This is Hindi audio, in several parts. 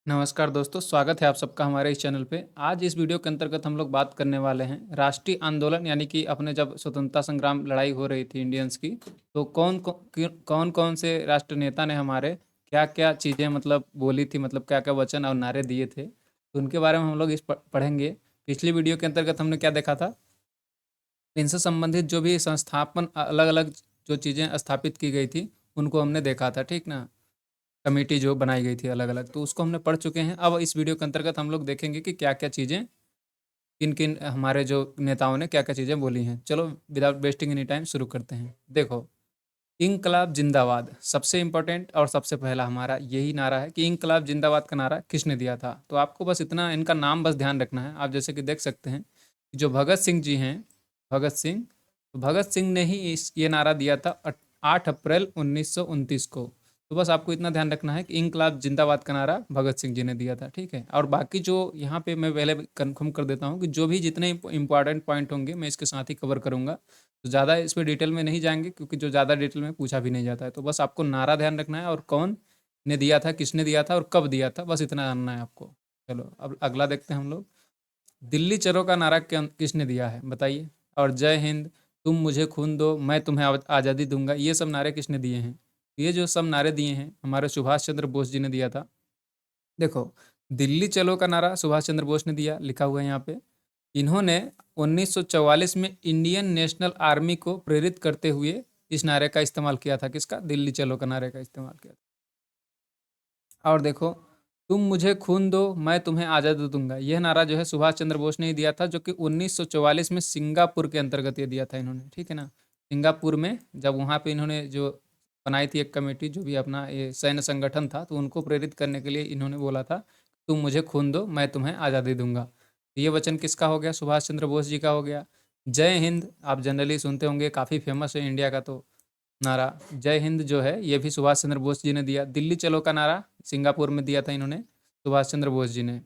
नमस्कार दोस्तों, स्वागत है आप सबका हमारे इस चैनल पे। आज इस वीडियो के अंतर्गत हम लोग बात करने वाले हैं राष्ट्रीय आंदोलन यानी कि अपने जब स्वतंत्रता संग्राम लड़ाई हो रही थी इंडियंस की, तो कौन कौन से राष्ट्र नेता ने हमारे क्या क्या चीज़ें मतलब बोली थी, मतलब क्या क्या वचन और नारे दिए थे, तो उनके बारे में हम लोग पढ़ेंगे। पिछली वीडियो के अंतर्गत हमने क्या देखा था, इनसे संबंधित जो भी संस्थापन अलग अलग जो चीज़ें स्थापित की गई थी उनको हमने देखा था, ठीक ना। कमेटी जो बनाई गई थी अलग अलग, तो उसको हमने पढ़ चुके हैं। अब इस वीडियो के अंतर्गत हम लोग देखेंगे कि क्या क्या चीज़ें, किन किन हमारे जो नेताओं ने क्या क्या चीज़ें बोली हैं। चलो विदाउट वेस्टिंग एनी टाइम शुरू करते हैं। देखो, इंकलाब जिंदाबाद सबसे इंपॉर्टेंट और सबसे पहला हमारा यही नारा है कि इंकलाब जिंदाबाद का नारा किसने दिया था। तो आपको बस इतना इनका नाम बस ध्यान रखना है। आप जैसे कि देख सकते हैं कि जो भगत सिंह जी हैं, भगत सिंह, तो भगत सिंह ने ही ये नारा दिया था 8 अप्रैल 1929 को। तो बस आपको इतना ध्यान रखना है कि इंकलाब जिंदाबाद का नारा भगत सिंह जी ने दिया था, ठीक है। और बाकी जो यहाँ पे मैं पहले कन्फर्म कर देता हूँ कि जो भी जितने इंपॉर्टेंट पॉइंट होंगे मैं इसके साथ ही कवर करूँगा। तो ज़्यादा इस पे डिटेल में नहीं जाएंगे क्योंकि जो ज़्यादा डिटेल में पूछा भी नहीं जाता है। तो बस आपको नारा ध्यान रखना है और कौन ने दिया था, किसने दिया था और कब दिया था, बस इतना जानना है आपको। चलो अब अगला देखते हैं हम लोग। दिल्ली चलो का नारा किसने दिया है बताइए। और जय हिंद, तुम मुझे खून दो मैं तुम्हें आज़ादी दूंगा, ये सब नारे किसने दिए हैं। ये जो सब नारे दिए हैं हमारे सुभाष चंद्र बोस जी ने दिया था। देखो, दिल्ली चलो का नारा सुभाष चंद्र बोस ने दिया, लिखा हुआ है यहाँ पे। इन्होंने 1944 में इंडियन नेशनल आर्मी को प्रेरित करते हुए इस नारे का इस्तेमाल किया था। किसका? दिल्ली चलो का नारे का इस्तेमाल किया था। और देखो, तुम मुझे खून दो मैं तुम्हें आज़ादी दूंगा, यह नारा जो है सुभाष चंद्र बोस ने ही दिया था, जो कि 1944 में सिंगापुर के अंतर्गत ये दिया था इन्होंने, ठीक है ना। सिंगापुर में जब वहाँ पे इन्होंने जो बनाई थी एक कमेटी, जो भी अपना ये सैन्य संगठन था, तो उनको प्रेरित करने के लिए इन्होंने बोला था, तुम मुझे खून दो मैं तुम्हें आज़ादी दूंगा। तो ये वचन किसका हो गया? सुभाष चंद्र बोस जी का हो गया। जय हिंद आप जनरली सुनते होंगे, काफ़ी फेमस है इंडिया का तो नारा। जय हिंद जो है ये भी सुभाष चंद्र बोस जी ने दिया। दिल्ली चलो का नारा सिंगापुर में दिया था इन्होंने, सुभाष चंद्र बोस जी ने।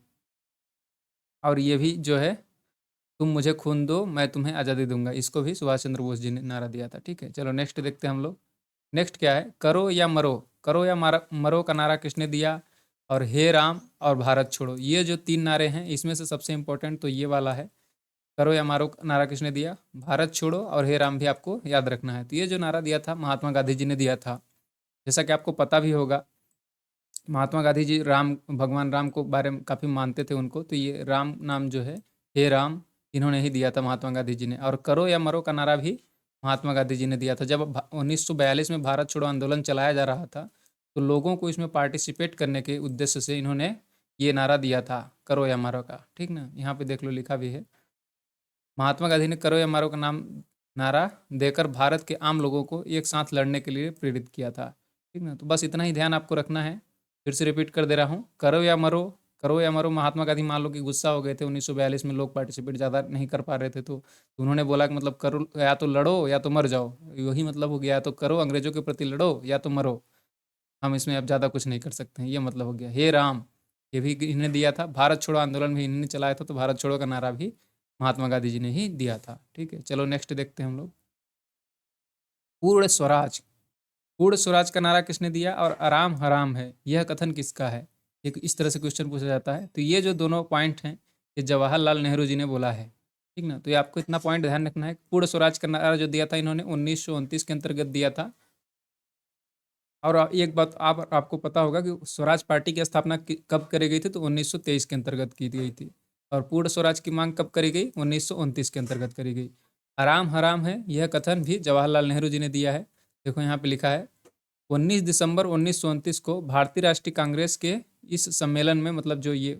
और ये भी जो है, तुम मुझे खून दो मैं तुम्हें आज़ादी दूंगा, इसको भी सुभाष चंद्र बोस जी ने नारा दिया था, ठीक है। चलो नेक्स्ट देखते हैं हम लोग। नेक्स्ट क्या है? करो या मरो, करो या मरो का नारा किसने दिया। और हे राम और भारत छोड़ो, ये जो तीन नारे हैं इसमें से सबसे इंपॉर्टेंट तो ये वाला है। करो या मारो नारा किसने दिया? भारत छोड़ो और हे राम भी आपको याद रखना है। तो ये जो नारा दिया था महात्मा गांधी जी ने दिया था। जैसा कि आपको पता भी होगा, महात्मा गांधी जी राम, भगवान राम को बारे में काफ़ी मानते थे उनको, तो ये राम नाम जो है, हे राम, इन्होंने ही दिया था महात्मा गांधी जी ने। और करो या मरो का नारा भी महात्मा गांधी जी ने दिया था। जब 1942 में भारत छोड़ो आंदोलन चलाया जा रहा था, तो लोगों को इसमें पार्टिसिपेट करने के उद्देश्य से इन्होंने ये नारा दिया था, करो या मरो का, ठीक ना। यहाँ पे देख लो लिखा भी है, महात्मा गांधी ने करो या मारो का नाम नारा देकर भारत के आम लोगों को एक साथ लड़ने के लिए प्रेरित किया था, ठीक ना। तो बस इतना ही ध्यान आपको रखना है। फिर से रिपीट कर दे रहा हूँ, करो या मरो, करो या मरो। महात्मा गांधी मान लो कि गुस्सा हो गए थे, 1942 में लोग पार्टिसिपेट ज़्यादा नहीं कर पा रहे थे, तो उन्होंने बोला कि मतलब करो, या तो लड़ो या तो मर जाओ। यही मतलब हो गया, या तो करो अंग्रेजों के प्रति लड़ो या तो मरो, हम इसमें अब ज़्यादा कुछ नहीं कर सकते हैं, ये मतलब हो गया। हे राम, ये भी इन्हें दिया था। भारत छोड़ो आंदोलन भी इन्होंने चलाया था, तो भारत छोड़ो का नारा भी महात्मा गांधी जी ने ही दिया था, ठीक है। चलो नेक्स्ट देखते हैं हम लोग। पूर्ण स्वराज, पूर्ण स्वराज का नारा किसने दिया। और आराम हराम है यह कथन किसका है। एक इस तरह से क्वेश्चन पूछा जाता है। तो ये जो दोनों पॉइंट हैं ये जवाहरलाल नेहरू जी ने बोला है, ठीक ना। तो ये आपको इतना पॉइंट ध्यान रखना है। पूर्ण स्वराज का नारा जो दिया था इन्होंने 1929 के अंतर्गत दिया था। और एक बात आपको पता होगा कि स्वराज पार्टी की स्थापना कब करी गई थी, तो 1923 के अंतर्गत की गई थी। और पूर्ण स्वराज की मांग कब करी गई? 1929 के अंतर्गत करी गई। आराम हराम है यह कथन भी जवाहरलाल नेहरू जी ने दिया है। देखो यहाँ पे लिखा है, 19 दिसंबर 1929 को भारतीय राष्ट्रीय कांग्रेस के इस सम्मेलन में, मतलब जो ये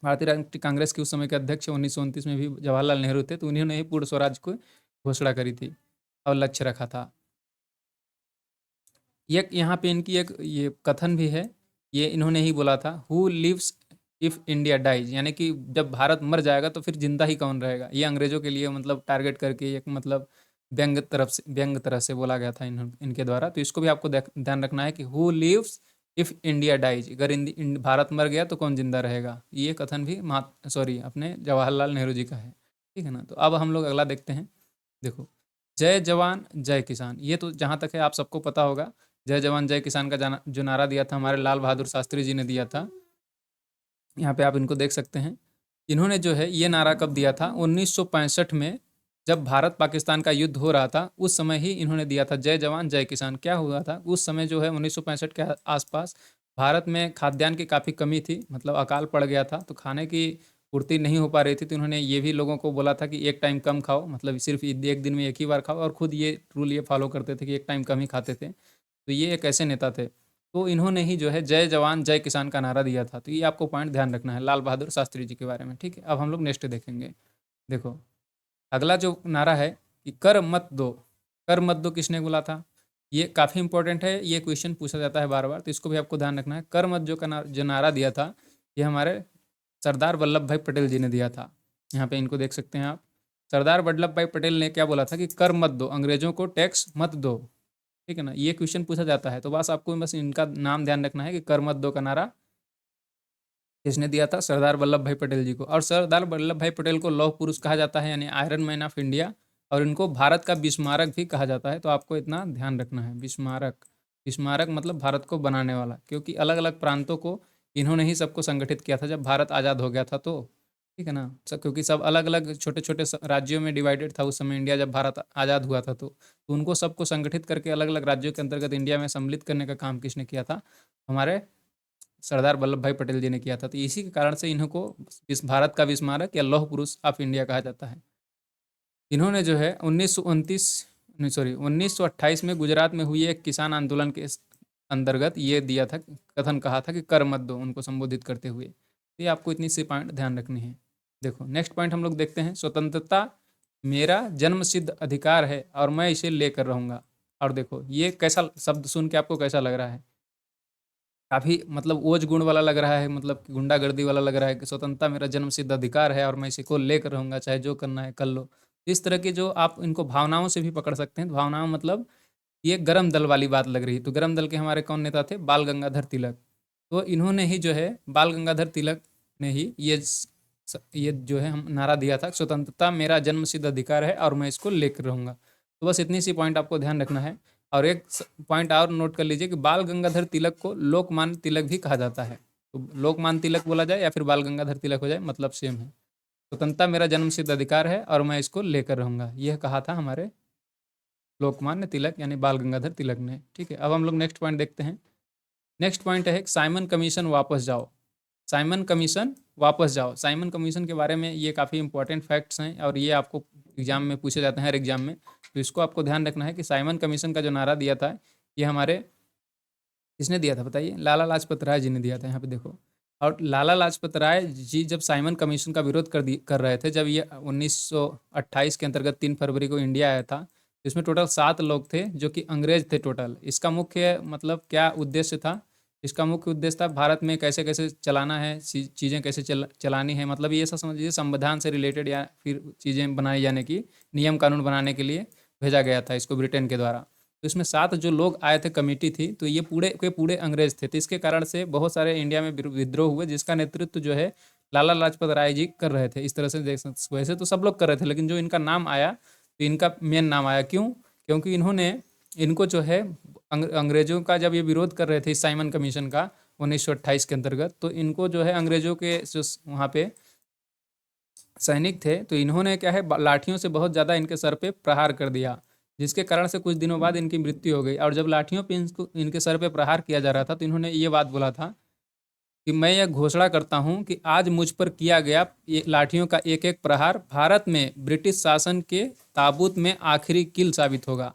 भारतीय राष्ट्रीय कांग्रेस के उस समय के अध्यक्ष 1929 में भी जवाहरलाल नेहरू थे, तो उन्होंने ही पूर्ण स्वराज को घोषणा करी थी और लक्ष्य रखा था। ये यहाँ पे इनकी एक ये कथन भी है, ये इन्होंने ही बोला था, who lives if India dies, यानी कि जब भारत मर जाएगा तो फिर जिंदा ही कौन रहेगा। ये अंग्रेजों के लिए मतलब टारगेट करके एक मतलब व्यंग तरह से बोला गया था इनके द्वारा। तो इसको भी आपको ध्यान रखना है कि who lives if India dies, अगर भारत मर गया तो कौन जिंदा रहेगा। ये कथन भी अपने जवाहरलाल नेहरू जी का है, ठीक है ना। तो अब हम लोग अगला देखते हैं। देखो, जय जवान जय किसान, ये तो जहाँ तक है आप सबको पता होगा। जय जवान जय किसान का जो नारा दिया था हमारे लाल बहादुर शास्त्री जी ने दिया था। यहाँ पे आप इनको देख सकते हैं। इन्होंने जो है ये नारा कब दिया था, 1965 में, जब भारत पाकिस्तान का युद्ध हो रहा था उस समय ही इन्होंने दिया था, जय जवान जय किसान। क्या हुआ था उस समय जो है 1965 के आसपास भारत में खाद्यान्न की काफ़ी कमी थी, मतलब अकाल पड़ गया था, तो खाने की पूर्ति नहीं हो पा रही थी। तो उन्होंने ये भी लोगों को बोला था कि एक टाइम कम खाओ, मतलब सिर्फ एक दिन में एक ही बार खाओ, और खुद ये रूल ये फॉलो करते थे कि एक टाइम कम ही खाते थे। तो ये एक ऐसे नेता थे। तो इन्होंने ही जो है जय जवान जय किसान का नारा दिया था। तो ये आपको पॉइंट ध्यान रखना है लाल बहादुर शास्त्री जी के बारे में, ठीक है। अब हम लोग नेक्स्ट देखेंगे। देखो अगला जो नारा है कि कर मत दो। कर मत दो किसने बोला था, ये काफ़ी इंपॉर्टेंट है, ये क्वेश्चन पूछा जाता है बार बार, तो इसको भी आपको ध्यान रखना है। कर मत जो जो नारा दिया था, ये हमारे सरदार वल्लभ भाई पटेल जी ने दिया था। यहाँ पे इनको देख सकते हैं आप। सरदार वल्लभ भाई पटेल ने क्या बोला था कि कर मत दो, अंग्रेजों को टैक्स मत दो, ठीक है ना। ये क्वेश्चन पूछा जाता है, तो बस आपको बस इनका नाम ध्यान रखना है कि कर मत दो का नारा किसने दिया था, सरदार वल्लभ भाई पटेल जी को। और सरदार वल्लभ भाई पटेल को लौह पुरुष कहा जाता है, यानी आयरन मैन ऑफ इंडिया, और इनको भारत का बिस्मारक भी कहा जाता है। तो आपको इतना ध्यान रखना है, बिस्मारक। बिस्मारक मतलब भारत को बनाने वाला, क्योंकि अलग अलग प्रांतों को इन्होंने ही सबको संगठित किया था जब भारत आज़ाद हो गया था, तो ठीक है ना। क्योंकि सब अलग अलग छोटे छोटे राज्यों में डिवाइडेड था उस समय इंडिया, जब भारत आज़ाद हुआ था, तो उनको सबको संगठित करके अलग अलग राज्यों के अंतर्गत इंडिया में सम्मिलित करने का काम किसने किया था, हमारे सरदार वल्लभ भाई पटेल जी ने किया था। तो इसी के कारण से इन्हों को इस भारत का विस्मारक या लौह पुरुष ऑफ इंडिया कहा जाता है। इन्होंने जो है 1928 में गुजरात में हुई एक किसान आंदोलन के अंतर्गत ये दिया था, कथन कहा था कि कर मत दो, उनको संबोधित करते हुए। तो ये आपको इतनी सी पॉइंट ध्यान रखनी है। देखो नेक्स्ट पॉइंट हम लोग देखते हैं, स्वतंत्रता मेरा जन्मसिद्ध अधिकार है और मैं इसे लेकर रहूंगा। और देखो ये कैसा शब्द सुन के आपको कैसा लग रहा है, काफ़ी मतलब ओज गुण वाला लग रहा है, मतलब कि गुंडागर्दी वाला लग रहा है कि स्वतंत्रता मेरा जन्मसिद्ध अधिकार है और मैं इसी को लेकर रहूंगा, चाहे जो करना है कर लो। इस तरह के जो आप इनको भावनाओं से भी पकड़ सकते हैं। भावनाओं मतलब ये गरम दल वाली बात लग रही है। तो गरम दल के हमारे कौन नेता थे, बाल गंगाधर तिलक। तो इन्होंने ही जो है, बाल गंगाधर तिलक ने ही ये जो है हम नारा दिया था, स्वतंत्रता मेरा जन्मसिद्ध अधिकार है और मैं इसको लेकर रहूंगा। तो बस इतनी सी पॉइंट आपको ध्यान रखना है। और एक पॉइंट और नोट कर लीजिए कि बाल गंगाधर तिलक को लोकमान्य तिलक भी कहा जाता है। तो लोकमान्य तिलक बोला जाए या फिर बाल गंगाधर तिलक हो जाए, मतलब सेम है। स्वतंत्रता मेरा जन्मसिद्ध अधिकार है और मैं इसको लेकर रहूंगा, यह कहा था हमारे लोकमान्य तिलक यानी बाल गंगाधर तिलक ने, ठीक है। अब हम लोग नेक्स्ट पॉइंट देखते हैं। नेक्स्ट पॉइंट है साइमन कमीशन वापस जाओ। साइमन कमीशन वापस जाओ। साइमन कमीशन के बारे में ये काफ़ी इंपॉर्टेंट फैक्ट्स हैं और ये आपको एग्जाम में पूछे जाते हैं, हर एग्जाम में। तो इसको आपको ध्यान रखना है कि साइमन कमीशन का जो नारा दिया था, ये हमारे किसने दिया था बताइए, लाला लाजपत राय जी ने दिया था। यहाँ पे देखो, और लाला लाजपत राय जी जब साइमन कमीशन का विरोध कर रहे थे, जब ये 1928 के अंतर्गत 3 फरवरी को इंडिया आया था, इसमें टोटल 7 लोग थे जो कि अंग्रेज थे टोटल। इसका मुख्य मतलब क्या उद्देश्य था, इसका मुख्य उद्देश्य था भारत में कैसे कैसे चलाना है, चीज़ें कैसे चलानी है, मतलब ये सब समझिए संविधान से रिलेटेड या फिर चीज़ें बनाई जाने की, नियम कानून बनाने के लिए भेजा गया था इसको ब्रिटेन के द्वारा। तो इसमें 7 जो लोग आए थे, कमेटी थी, तो ये पूरे के पूरे अंग्रेज थे। तो इसके कारण से बहुत सारे इंडिया में विद्रोह हुए, जिसका नेतृत्व जो है लाला लाजपत राय जी कर रहे थे। इस तरह से देख सकते, वैसे तो सब लोग कर रहे थे, लेकिन जो इनका नाम आया, तो इनका मेन नाम आया। क्यों? क्योंकि इन्होंने इनको जो है अंग्रेजों का जब ये विरोध कर रहे थे इस साइमन कमीशन का 1928 के अंतर्गत, तो इनको जो है अंग्रेजों के जो वहाँ पे सैनिक थे, तो इन्होंने क्या है लाठियों से बहुत ज़्यादा इनके सर पे प्रहार कर दिया, जिसके कारण से कुछ दिनों बाद इनकी मृत्यु हो गई। और जब लाठियों पे इनके सर पे प्रहार किया जा रहा था, तो इन्होंने ये बात बोला था कि मैं यह घोषणा करता हूं कि आज मुझ पर किया गया ये लाठियों का एक एक प्रहार भारत में ब्रिटिश शासन के ताबूत में आखिरी कील साबित होगा।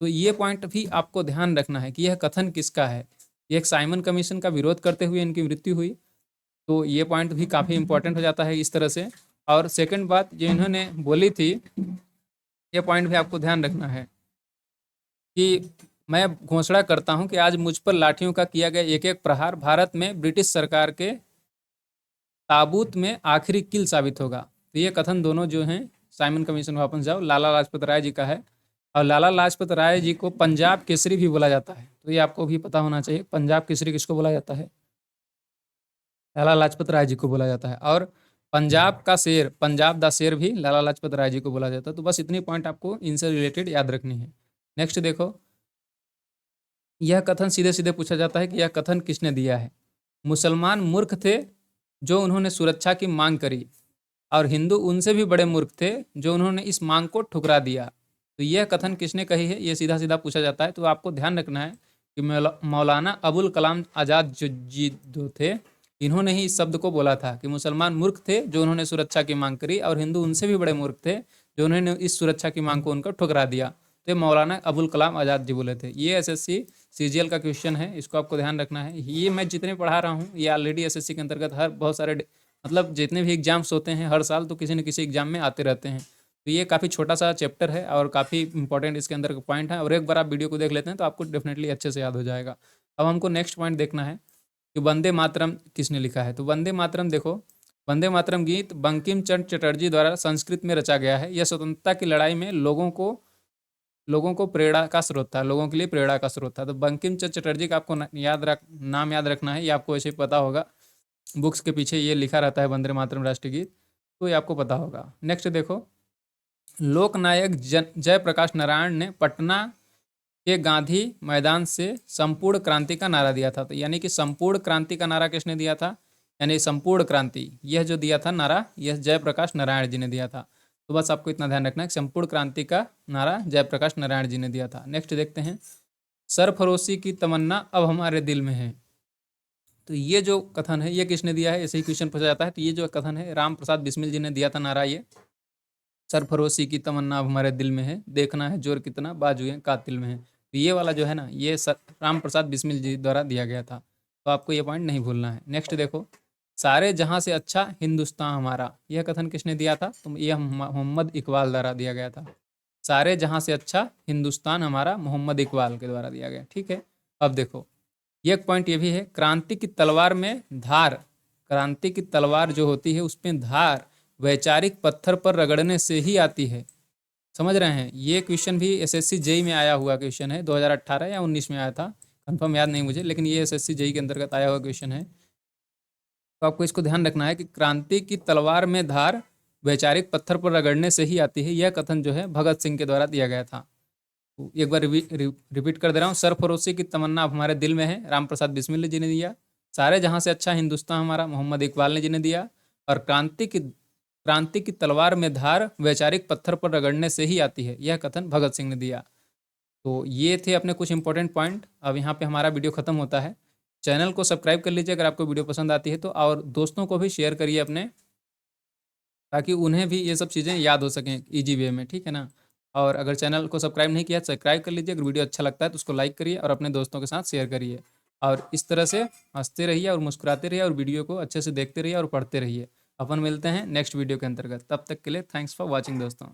तो ये पॉइंट भी आपको ध्यान रखना है कि यह कथन किसका है। एक साइमन कमीशन का विरोध करते हुए इनकी मृत्यु हुई, तो ये पॉइंट भी काफ़ी इंपॉर्टेंट हो जाता है इस तरह से। और सेकंड बात जो इन्होंने बोली थी, ये पॉइंट भी आपको ध्यान रखना है कि मैं घोषणा करता हूं कि आज मुझ पर लाठियों का किया गया एक एक प्रहार भारत में ब्रिटिश सरकार के ताबूत में आखिरी कील साबित होगा। तो ये कथन दोनों जो हैं, साइमन कमीशन वापस जाओ, लाला लाजपत राय जी का है। और लाला लाजपत राय जी को पंजाब केसरी भी बोला जाता है, तो ये आपको भी पता होना चाहिए। पंजाब केसरी किसको बोला जाता है, लाला लाजपत राय जी को बोला जाता है। और पंजाब का शेर, पंजाब दा शेर भी लाला लाजपत राय जी को बोला जाता है। तो बस इतनी पॉइंट आपको इनसे रिलेटेड याद रखनी है। नेक्स्ट देखो, यह कथन सीधे सीधे पूछा जाता है कि यह कथन किसने दिया है। मुसलमान मूर्ख थे जो उन्होंने सुरक्षा की मांग करी, और हिंदू उनसे भी बड़े मूर्ख थे जो उन्होंने इस मांग को ठुकरा दिया। तो यह कथन किसने कही है, ये सीधा सीधा पूछा जाता है। तो आपको ध्यान रखना है कि मौलाना अबुल कलाम आज़ाद जो जी जो थे, इन्होंने ही इस शब्द को बोला था कि मुसलमान मूर्ख थे जो उन्होंने सुरक्षा की मांग करी, और हिंदू उनसे भी बड़े मूर्ख थे जो उन्होंने इस सुरक्षा की मांग को उनको ठुकरा दिया। तो ये मौलाना अबुल कलाम आज़ाद जी बोले थे। ये एसएससी सीजीएल का क्वेश्चन है, इसको आपको ध्यान रखना है। ये मैं जितने पढ़ा रहा हूँ ये ऑलरेडी एसएससी के अंतर्गत हर बहुत सारे मतलब जितने भी एग्जाम्स होते हैं हर साल, तो किसी न किसी एग्जाम में आते रहते हैं। तो ये काफ़ी छोटा सा चैप्टर है और काफ़ी इंपॉर्टेंट इसके अंदर पॉइंट है, और एक बार आप वीडियो को देख लेते हैं तो आपको डेफिनेटली अच्छे से याद हो जाएगा। अब हमको नेक्स्ट पॉइंट देखना है कि वंदे मातरम किसने लिखा है। तो वंदे मातरम देखो, वंदे मातरम गीत बंकिम चंद्र चटर्जी द्वारा संस्कृत में रचा गया है। यह स्वतंत्रता की लड़ाई में लोगों को प्रेरणा का स्रोत था, लोगों के लिए प्रेरणा का स्रोत था। तो बंकिम चंद्र चटर्जी का आपको नाम याद रखना है, ये आपको ऐसे ही पता होगा, बुक्स के पीछे ये लिखा रहता है वंदे मातरम राष्ट्रीय गीत, तो ये आपको पता होगा। नेक्स्ट देखो, लोकनायक जयप्रकाश नारायण ने पटना के गांधी मैदान से संपूर्ण क्रांति का नारा दिया था। तो यानी कि संपूर्ण क्रांति का नारा किसने दिया था, यानी संपूर्ण क्रांति, यह जो दिया था नारा, यह जयप्रकाश नारायण जी ने दिया था। तो बस आपको इतना ध्यान रखना है कि संपूर्ण क्रांति का नारा जयप्रकाश नारायण जी ने दिया था। नेक्स्ट देखते हैं, सरफरोशी की तमन्ना अब हमारे दिल में है। तो ये जो कथन है ये किसने दिया है, ऐसे ही क्वेश्चन पूछा जाता है। तो ये जो कथन है राम प्रसाद बिस्मिल जी ने दिया था नारा, ये सरफरोशी की तमन्ना अब हमारे दिल में है, देखना है जोर कितना बाजुए कातिल में है। तो ये वाला जो है ना, ये राम प्रसाद बिस्मिल जी द्वारा दिया गया था। तो आपको ये पॉइंट नहीं भूलना है। नेक्स्ट देखो, सारे जहां से अच्छा हिंदुस्तान हमारा, यह कथन किसने दिया था, तो ये मोहम्मद इकबाल द्वारा दिया गया था। सारे जहां से अच्छा हिंदुस्तान हमारा मोहम्मद इकबाल के द्वारा दिया गया। ठीक है, अब देखो एक पॉइंट ये भी है, क्रांति की तलवार में धार, क्रांति की तलवार जो होती है उसमें धार वैचारिक पत्थर पर रगड़ने से ही आती है। समझ रहे हैं, ये क्वेश्चन भी एसएससी जेई में आया हुआ क्वेश्चन है, 2018 या 19 में आया था, कंफर्म याद नहीं मुझे, लेकिन ये एसएससी जेई के अंतर्गत आया हुआ क्वेश्चन है। तो आपको इसको ध्यान रखना है कि क्रांति की तलवार में धार वैचारिक पत्थर पर रगड़ने से ही आती है, यह कथन जो है भगत सिंह के द्वारा दिया गया था। तो एक बार रिपीट कर दे रहा हूँ, सरफरोशी की तमन्ना अब हमारे दिल में है, राम प्रसाद बिस्मिल जी ने दिया। सारे जहां से अच्छा हिंदुस्तान हमारा मोहम्मद इकबाल ने जी ने दिया। और क्रांति की तलवार में धार वैचारिक पत्थर पर रगड़ने से ही आती है, यह कथन भगत सिंह ने दिया। तो ये थे अपने कुछ इंपॉर्टेंट पॉइंट। अब यहाँ पे हमारा वीडियो खत्म होता है। चैनल को सब्सक्राइब कर लीजिए अगर आपको वीडियो पसंद आती है तो, और दोस्तों को भी शेयर करिए अपने, ताकि उन्हें भी ये सब चीज़ें याद हो सकें ईजी वे में। ठीक है ना। और अगर चैनल को सब्सक्राइब नहीं किया सब्सक्राइब कर लीजिए। अगर वीडियो अच्छा लगता है तो उसको लाइक करिए और अपने दोस्तों के साथ शेयर करिए। और इस तरह से हंसते रहिए और मुस्कुराते रहिए और वीडियो को अच्छे से देखते रहिए और पढ़ते रहिए। अपन मिलते हैं नेक्स्ट वीडियो के अंतर्गत, तब तक के लिए थैंक्स फॉर वॉचिंग दोस्तों।